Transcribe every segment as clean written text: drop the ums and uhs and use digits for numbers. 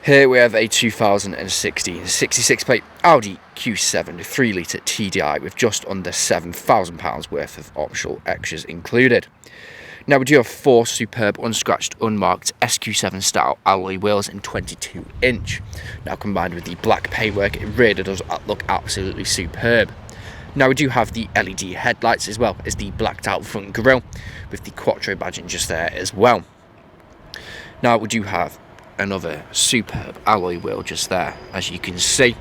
Here we have a 2016 66 plate Audi Q7 3 litre TDI with just under £7,000 worth of optional extras included. Now we do have 4 superb unscratched unmarked SQ7 style alloy wheels in 22 inch. Now combined with the black paintwork, it really does look absolutely superb. Now we do have the LED headlights as well as the blacked out front grille with the Quattro badging just there as well. Now we do have another superb alloy wheel just there, as you can see.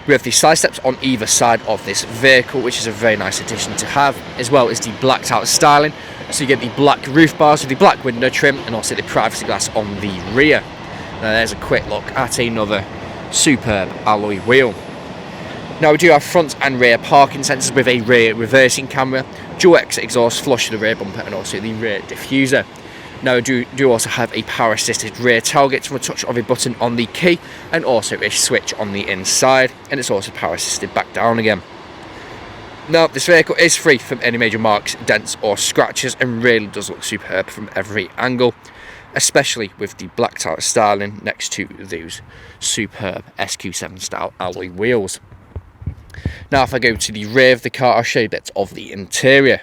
We have the side steps on either side of this vehicle, which is a very nice addition to have, as well as the blacked out styling. So you get the black roof bars with the black window trim and also the privacy glass on the rear. Now there's a quick look at another superb alloy wheel. Now we do have front and rear parking sensors with a rear reversing camera, dual exit exhaust flush to the rear bumper and also the rear diffuser. Now we do also have a power assisted rear tailgate from a touch of a button on the key and also a switch on the inside, and it's also power assisted back down again. Now this vehicle is free from any major marks, dents or scratches and really does look superb from every angle, especially with the blacked out styling next to those superb SQ7 style alloy wheels. Now if I go to the rear of the car, I'll show you bits of the interior.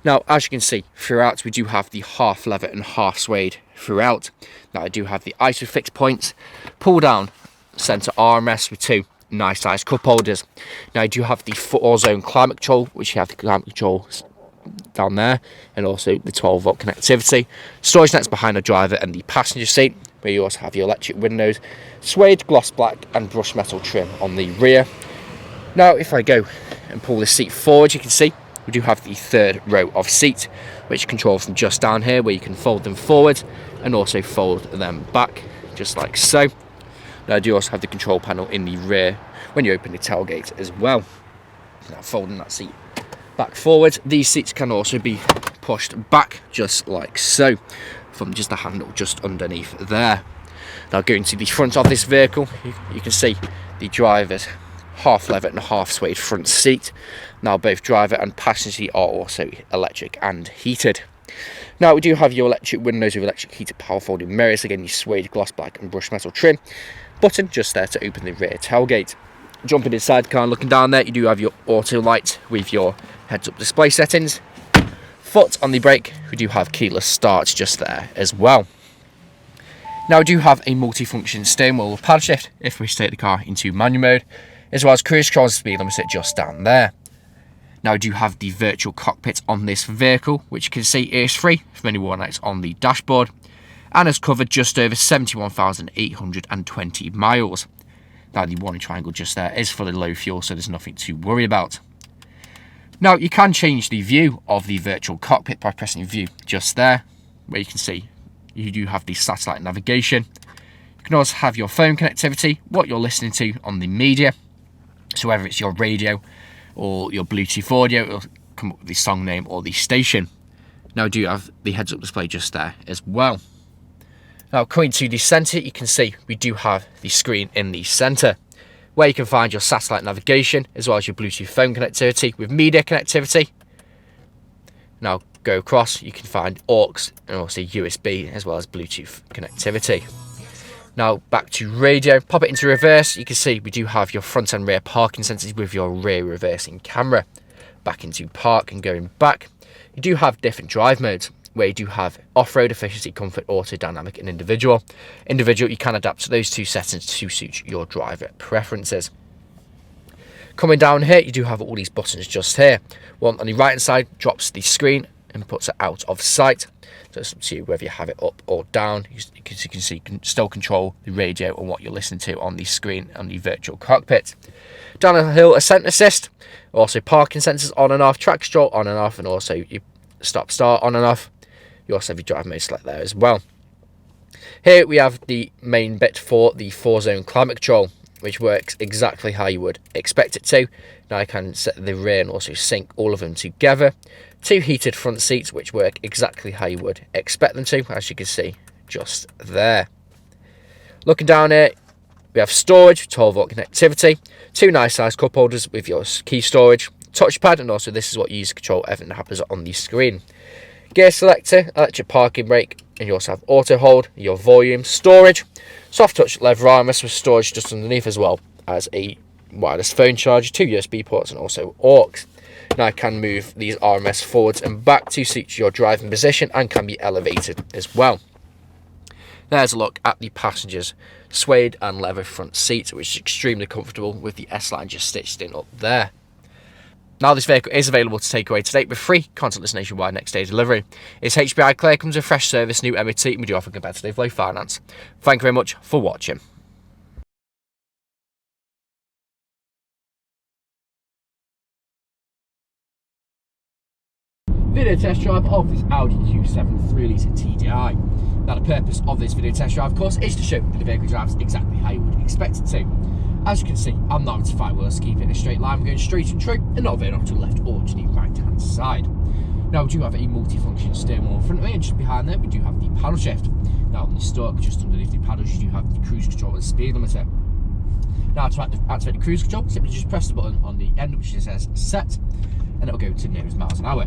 Now, as you can see, throughout we do have the half leather and half suede throughout. Now I do have the ISOFIX points, pull down centre armrest with 2 nice sized cup holders. Now I do have the 4-zone climate control, which you have the climate control down there, and also the 12-volt connectivity. Storage nets behind the driver and the passenger seat, where you also have your electric windows, suede gloss black and brushed metal trim on the rear. Now if I go and pull the seat forward, you can see we do have the 3rd row of seat, which controls from just down here, where you can fold them forward and also fold them back, just like so. Now I do also have the control panel in the rear when you open the tailgate as well. Now folding that seat back forward, these seats can also be pushed back, just like so, from just the handle just underneath there. Now going to the front of this vehicle, you can see the driver's half leather and half suede front seat. Now both driver and passenger seat are also electric and heated. Now we do have your electric windows with electric heated power folding mirrors, again your suede gloss black and brushed metal trim. Button just there to open the rear tailgate. Jumping inside the car and looking down there, you do have your auto light with your heads up display settings. Foot on the brake, we do have keyless start just there as well. Now we do have a multi-function steering wheel with paddle shift if we take the car into manual mode, as well as cruise control and speed limiter just down there. Now I do have the virtual cockpit on this vehicle, which you can see is free from any warning lights on the dashboard, and has covered just over 71,820 miles. Now the warning triangle just there is fully low fuel, so there's nothing to worry about. Now you can change the view of the virtual cockpit by pressing view just there, where you can see you do have the satellite navigation. You can also have your phone connectivity, what you're listening to on the media. So whether it's your radio or your Bluetooth audio, it'll come up with the song name or the station. Now I do have the heads-up display just there as well. Now coming to the centre, you can see we do have the screen in the centre, where you can find your satellite navigation as well as your Bluetooth phone connectivity with media connectivity. Now go across, you can find aux and also USB as well as Bluetooth connectivity. Now back to radio, pop it into reverse, you can see we do have your front and rear parking sensors with your rear reversing camera. Back into park and going back, you do have different drive modes, where you do have off-road, efficiency, comfort, auto, dynamic and individual. Individual, you can adapt to those 2 settings to suit your driver preferences. Coming down here, you do have all these buttons just here. One on the right hand side drops the screen and puts it out of sight. So it's up to you whether you have it up or down. As you can see, you can still control the radio and what you're listening to on the screen on the virtual cockpit. Down the hill, ascent assist, also parking sensors on and off, track control on and off, and also your stop start on and off. You also have your drive mode select there as well. Here we have the main bit for the 4-zone climate control, which works exactly how you would expect it to. Now I can set the rear and also sync all of them together. 2 heated front seats, which work exactly how you would expect them to, as you can see just there. Looking down here, we have storage, 12-volt connectivity, 2 nice sized cup holders with your key storage, touchpad, and also this is what you use to control everything that happens on the screen. Gear selector, electric parking brake, And you also have auto hold, your volume, storage, soft touch leather armrest with storage just underneath, as well as a wireless phone charger, 2 USB ports, and also aux. Now I can move these armrests forwards and back to suit your driving position and can be elevated as well. There's a look at the passenger's suede and leather front seat, which is extremely comfortable with the S-Line just stitched in up there. Now this vehicle is available to take away today with free contactless nationwide next day delivery. It's HPI clear, comes with fresh service, new MOT, and we do offer competitive low finance. Thank you very much for watching. Video test drive of this Audi Q7 3-litre TDI. Now the purpose of this video test drive, of course, is to show that the vehicle drives exactly how you would expect it to. As you can see, I'm not having to fight wheels to keep it in a straight line. We're going straight and true and not veering off to the left or to the right hand side. Now we do have a multi-function steering wheel in front of me, and just behind there we do have the paddle shift. Now on the stalk, just underneath the paddles, you do have the cruise control and speed limiter. Now to activate the cruise control, simply just press the button on the end which says set, and it'll go to nearest miles an hour.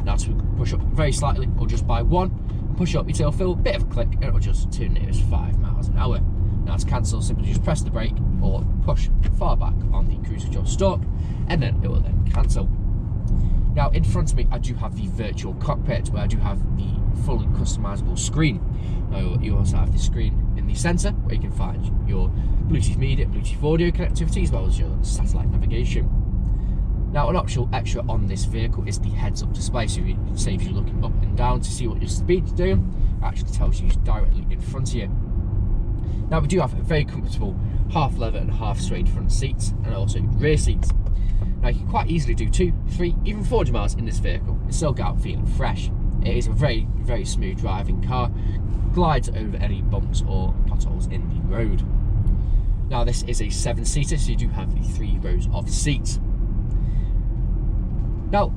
Now to push up very slightly, or just by 1, push up your tail fill, bit of a click, and it'll adjust to nearest 5 miles an hour. Now to cancel, simply just press the brake or push far back on the cruise control stalk, and then it will then cancel. Now in front of me I do have the virtual cockpit, where I do have the fully customizable screen. Now you also have the screen in the centre, where you can find your Bluetooth media, Bluetooth audio connectivity, as well as your satellite navigation. Now an optional extra on this vehicle is the heads-up display, so it saves you looking up and down to see what your speed's doing. It actually tells you directly in front of you. Now we do have a very comfortable half leather and half suede front seats, and also rear seats. Now you can quite easily do 2, 3, even 400 miles in this vehicle and still get out feeling fresh. It is a very, very smooth driving car, glides over any bumps or potholes in the road. Now this is a 7-seater, so you do have the 3 rows of seats. Now,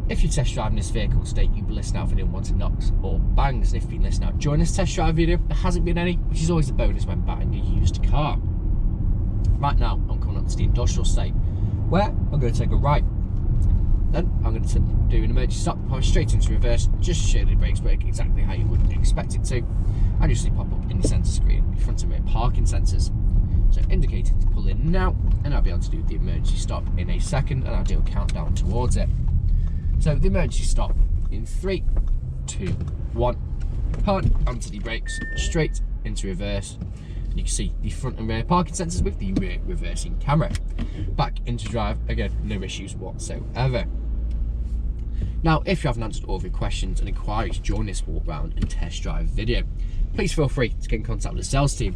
if you're test driving this vehicle today, you'll be listening out for any unwanted knocks or bangs. And if you've been listening out during this test drive video, there hasn't been any, which is always a bonus when buying a used car. Right now, I'm coming up to the industrial state, where I'm going to take a right. Then I'm going to do an emergency stop, power straight into reverse, just to show the brakes work exactly how you would expect it to. And you'll see pop up in the centre screen, in front of me, parking sensors. So indicating to pull in now, and I'll be able to do the emergency stop in a second, and I'll do a countdown towards it. So the emergency stop in 3, 2, 1, hard onto the brakes, straight into reverse. You can see the front and rear parking sensors with the rear reversing camera. Back into drive, again, no issues whatsoever. Now, if you haven't answered all of your questions and inquiries during this walk round and test drive video, please feel free to get in contact with the sales team,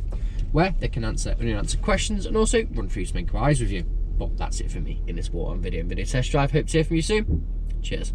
where they can answer unanswered questions and also run through some inquiries with you. But that's it for me in this walk on video and video test drive. Hope to hear from you soon. Cheers.